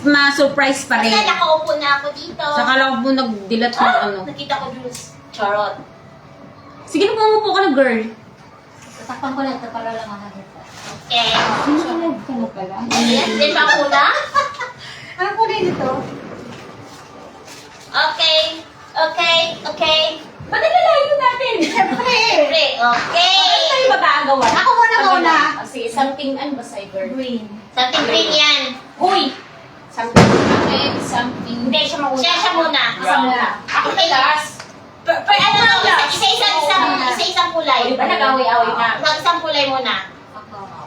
ma-surprise pa rin. Kaya nakaupo na ako dito. Saka lang po nagdilat ng ano. Nakita ko juice. Charot. Sige na pumupo ka na, girl. Tatakpan ko lang ito para lang makakita. Okay. Sinunod ka na pala. Ayan, din ba muna? Ano po din ito? Okay. Okay. Okay. Ba't nilalayo natin? Siyempre. Siyempre, okay. Ano tayo magagawa? Ako muna. Sige, something ano ba sa'yo, girl? Green. Something green yan. Uy! Something red, something... Hindi, siya mauna. Siya muna. Brown. Ako Okay. last. Ano, isa-isang kulay. Di ba nag-away-away na? Isang kulay muna.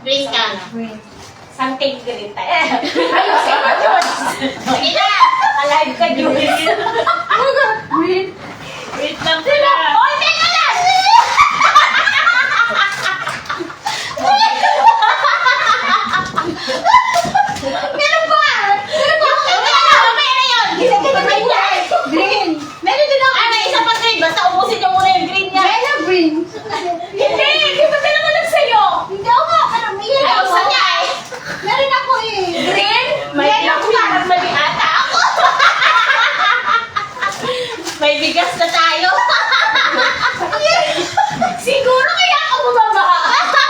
Green ka. Green. Something green tayo. Ayusin mo, Diyos! Sige na. Alive ka, Diyos! Green. Wait lang pala. Oy, teka lang! Meron pa! Mamaya na yun! Green. Meron din ako. May isa pa green. Basta ubusin niyo muna yung green niya. Meron green. Hindi! Di ba tinanong sa'yo? Hindi ako nga. Parang may Ay, gusto niya eh. Meron ako eh. Green? May Meron parang mali ata ako. May bigas na tayo. Siguro kaya ako bumaba.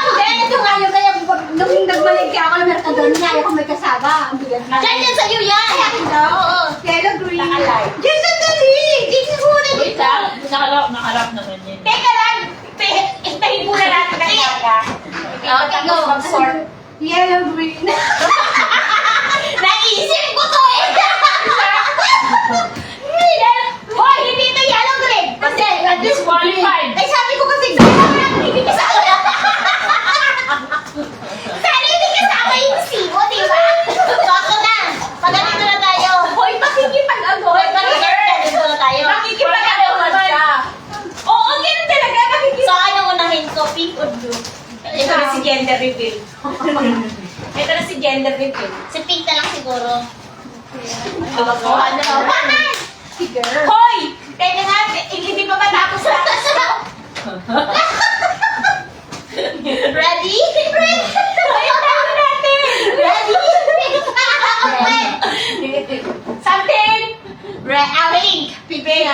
Hindi, ito nga yung kaya nung nagmaligya ako ng Mercadona, kaya ako may kasama. Ang bigat na. Diyan yan sa'yo yan. Kaya daw. Oo. Yellow green. Nakalay. Diyan sandali. Dito muna Wait dito. lang. Nakarap naman yun. Teka lang. Hintayin muna natin ang yaga. Okay, go. Mag-sort. Yellow green. Naisip ko to eh. Hoy, hindi ito yellow green. Kasi, Disqualified. Ay, sabi ko kasi gano'n. hindi kasama. Sana hindi kasama yung simo, di ba? Bago na. Pag-ganito na tayo. Hoy, makikipag-ano. Hoy, ganito na tayo. Makikipag-ano ka. Oo, ganun talaga. So, anong unahin ko? Pink or blue? Ito na si gender reveal. Ito na si gender reveal. Si pink na lang siguro. Ano naman? Si girl. Hoy! Teka nga, hindi pa matapos sa Ready? Ayun, tayo natin! Ready? Something! Pink. Pink. Ay!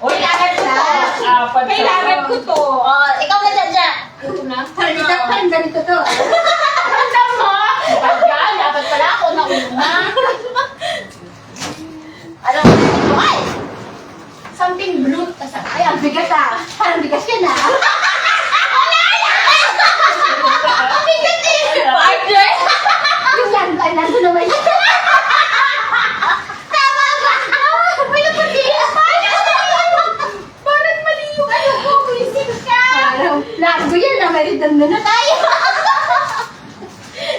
Uy, kailangan ko to. Kailangan ko to. Oh, ikaw na dyan. Ito na. Parang ganito to. Ramdam mo? Pagyan, dapat pala ako na una. Ano? Ay! Something blue. Ay, ang bigas ah. Parang bigas yan ah. Ang bigat eh! Partner! Yung yan, ay, nandun naman yun. Tama ba? May napagdilas pa! Parang mali yung ano ko. Buisit ka. Parang, largo yan ah. May ridon na tayo.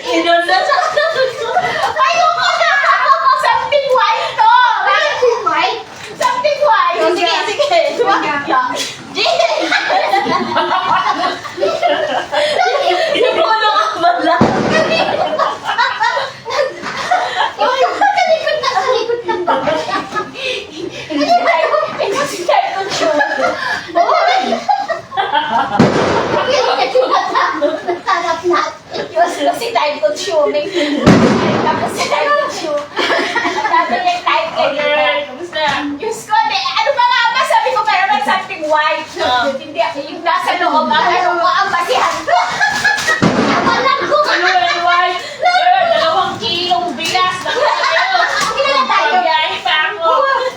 Inunod sa Ayaw ko na! Something white to! Bakit si White? Something white! Yung Sige, ga- sige. yung ga- Sinulo ka pala. Yung kalikot na sa likod ng baga. Ito si type of show. Nasarap na. Si type of show. Tapos si type of show. Sabi niya type ka girl. Kamusta? Diyos ko, ano ba nga ba? Sabi ko para may something white. Hindi, yung nasa loob. Ano ko ang basihan ko? Alam ko. Ano yung white? Girl, 2 kilong bigas. Hindi na tayo. Pagbiyahe pa ako.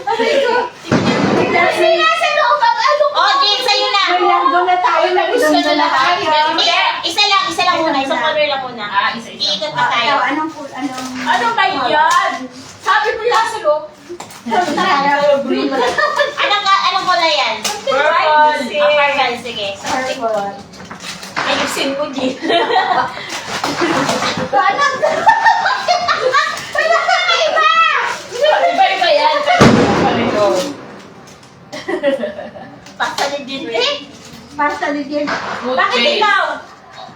Sabi ko. Kasi nasa loob ang ano ko. Oh, Jane, sa'yo na. May langgo na tayo. May Gusto langgo na na lahat. tayo. Hindi, isa lang muna. Isang color lang muna. Isa-isa. Iikot pa tayo. Ikaw, anong pool? Anong... Ano ba yan? Sabi mo nasa loob. Green. Anong kulay yan? Purple. Purple, sige. Purple. Ayusin mo, Jin. Anong... Wala ka iba! Iba-iba yan. Pasta ni Dinte. Pasta legend. Bakit ikaw?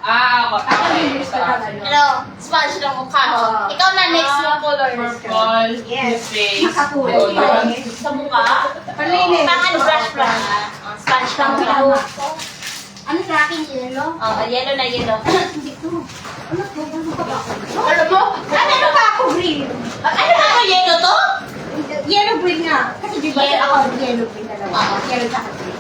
Ako linis ko ka Ano? Sponge ng mukha. Oo. Ikaw na next mo color. Purple, Yes. face, Nakakulay. color. Sa mukha? Palinis. Pangan brush. Sponge ng mukha. Ano sa akin, yellow? Oh, yellow na yellow. Hindi ko. Ano to? Ano pa ba? Alam mo? Ano pa ako, green? Ano yellow to? Yellow green nga. Kasi di ba Yellow. ako yellow green na lang. Oo. Yellow sa green.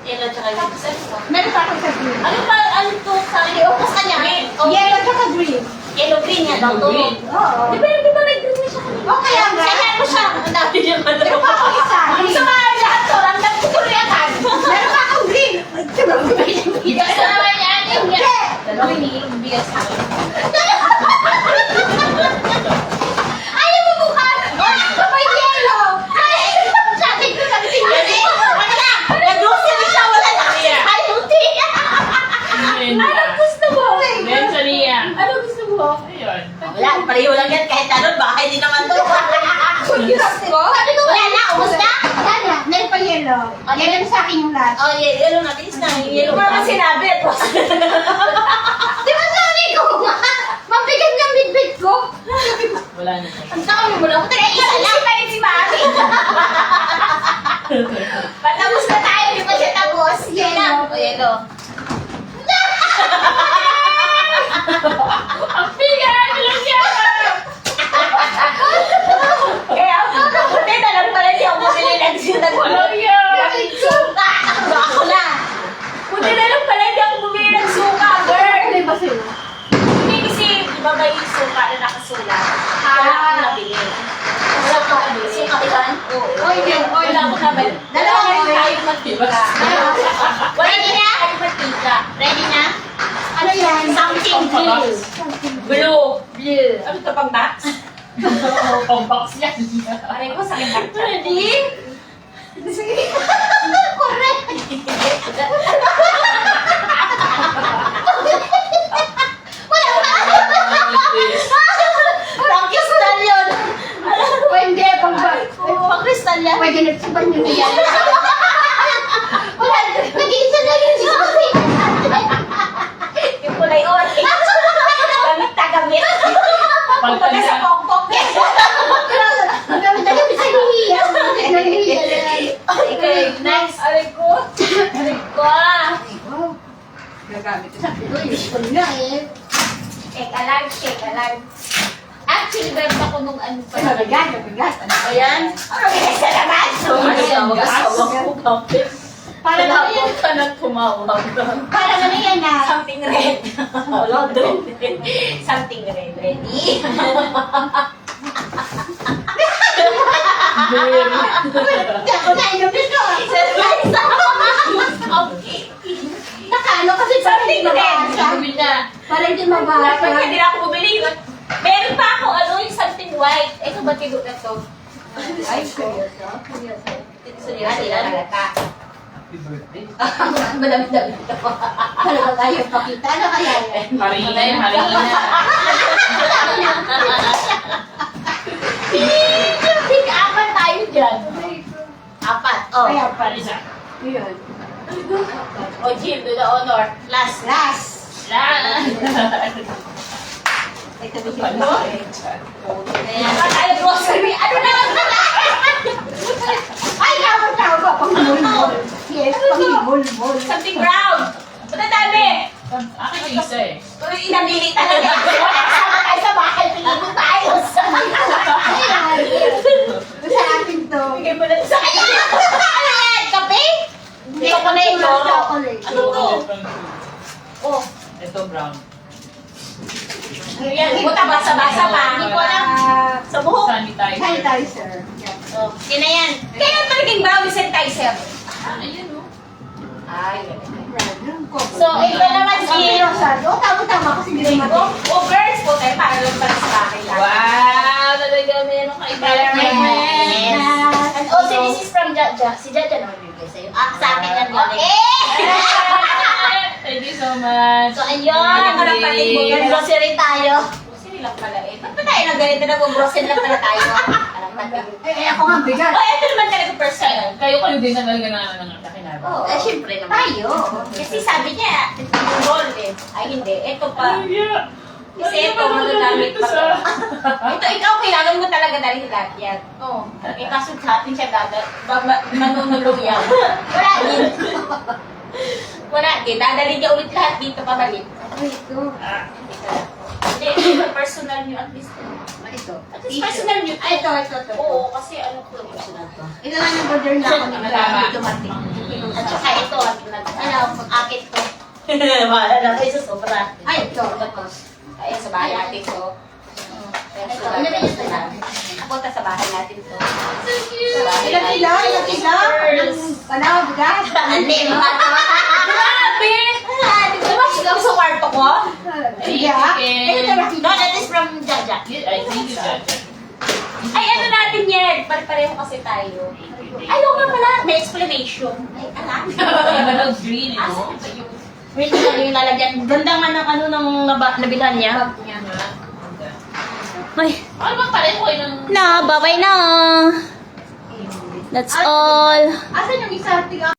Yellow tsaka yellow. Tapos ano to? Meron pa ako sa green. Ano ba? Ano to? Iupas ka niya. Oh, Yellow tsaka green. yellow green nga daw to. Green. Oo. Di ba may green na siya kanina? O kaya nga. Kaya mo siya. Ang dami niya ka Meron pa ako isa. Ang Green. sama lahat to. Ang dami ko tuloy agad. Meron pa ako green. Ay, diba? Bigas na naman yan. Yung Hindi. Dalawang iniinom bigas na. Ayaw mo mukha. Ito pa yellow. Ay, sabi ko sabi ko. Ano na? Nag-grocery siya. Wala na. Ay, luti. Ano Gusto mo? Mensa niya. Ano gusto mo? Ayun. Wala, pareho lang yan. Kahit ano, bahay din naman to. Sabi ko, Wala na, ubos na. Wala na. Meron pa yellow. Yellow sa akin yung last. Oh, yellow na. Tinis na. Yellow pa. Sinabi. Di ba sabi ko nga? Mabigat ng bitbit ko. Wala na. Ang takot mo lang. Teka, isa lang. Isa si Mami. Patapos na tayo. Di ba siya tapos? Yellow. O, yellow. Ang bigat! Ilang siya! Kaya, buti na lang pala siya bumili ng sinag. Walang yan! Suka! Ako na. Buti na lang pala siya bumili ng suka, girl. Ano ba sa'yo? Hindi kasi, di ba may suka na nakasulat? Wala akong nabili. Wala akong nabili. Suka ilan? Oo. Oy, din. Oy, Wala akong nabili. Dalawa Wala oy. tayong mantika. Ready na? Tayong mantika. Ready na? Ano yan? Something blue. Blue. Blue. Ano ito pang box? Pang box yan. Aray ko, sakit ang ready? Correct. Pang kristal yun. Pwede, pang Pang kristal yan. Pwede nagsiban yun yan. Wala, nag-iisa na yun si Sophie. Yung kulay orange. Gamit na gamit. Kumbaga sa pokpok. Ang dami sa hihiya. Okay, next. Aray ko. Aray ko. Gagamit ko sa pilo, useful nga eh. Shake alive, shake alive. Actually, meron ako nung ano pa. Mabigat. Ayan. Ano bilis na naman? Para na yan. ka na tumawag. Para na yan na. Something red. Wala doon. Something red. Ready? Ako na inom nito. Nakaano kasi para hindi Something red. mabasa. Gawin na. Para hindi Dapat mabasa. hindi na ako bumili. Meron pa ako, ano, yung something white. Ito ba tigo na to? Ay, seryoso? Seryoso yan? Happy birthday. Madami-dami ito. Talaga tayo pakita. Ano kaya yan? Marina yun, Marina. Think apat tayo dyan. Apat. Oh. Kaya pa. Marina. Yun. O, Jim, do the honor. Last. Last. Ito ba siya? Ano? Ayan. Tayo grocery. Ano na lang pala? Ay, tama. Pang-mulmol. Yes, pang-mulmol. Something brown. Ba't dami? Akin yung isa eh. Uy, inamili talaga. Sama tayo sa bahay. Piligo tayo. Ayan. Sa akin to. Bigay mo na sa kanya. Ano yan? Kape? Hindi ko na ito. Chocolate. Ano to? Oh. Ito brown. Ano yan? Buta basa-basa pa. Hindi ko alam. Sa buhok. Sanitizer. Sanitizer. Oh. Yan na yan. Kaya talagang brown sanitizer. Ayun o. Ay, So, So, ito naman si... Oh, tama-tama kasi hindi naman. Oh, girls po tayo para lang pala sa bahay lang. Wow! Talaga meron ka Yes. And also, this is from Jaja. Si Jaja naman bibigay sa'yo. Sa akin lang yun. Thank you so much. So, ayun. Mga kapatid mo, grocery tayo. Grocery lang pala eh. Ba't ba tayo nang ganito na grocery lang pala tayo? Eh, ako nga bigat. Oh, ito naman talaga personal. Kayo din na talaga ng nakinabang. Oo. Eh, syempre naman. Tayo. Kasi sabi niya, roll eh. Ay, hindi. Ito pa. Yeah. Kasi ito, magagamit pa. Ito, ikaw, kailangan mo talaga dahil lahat yan. Oo. Eh, kaso sa atin siya manunulong yan. Wala din. Wala, dadali niya ulit lahat dito pabalik. Ay, ito. Hindi, ito, personal nyo at least. Ay, ito. At least personal nyo. Ay, ito. Oo, kasi ano ko. Ito lang yung border na ako nila. Tama. Dumating. At saka ito, Ano, akit to. Bahala na kayo sa sobra. Ay, ito. Tapos. Ayan, sa bahay natin to. Ito. Ano rin ito lang? Punta sa bahay natin to. So cute. Sa bahay Ilan natin. sila? Ilan sila? Wala, bigat. Hindi, mga Grabe! Diba ikaw sa kwarto ko? Sige ah. Ito talaga. No, that is from Jaja. I thank you, Jaja. Ay, ano natin yan? Pare-pareho kasi tayo. Ayaw nga pala. May explanation. Ay, alam. Emerald green, Ah, no? saan ba yun? Wait, ano yung lalagyan? Ganda nga ng ano nang nabilhan niya. Ay. Ano bang pareho kayo ng... Na, bye-bye na. That's all. Asan yung isa? Tiga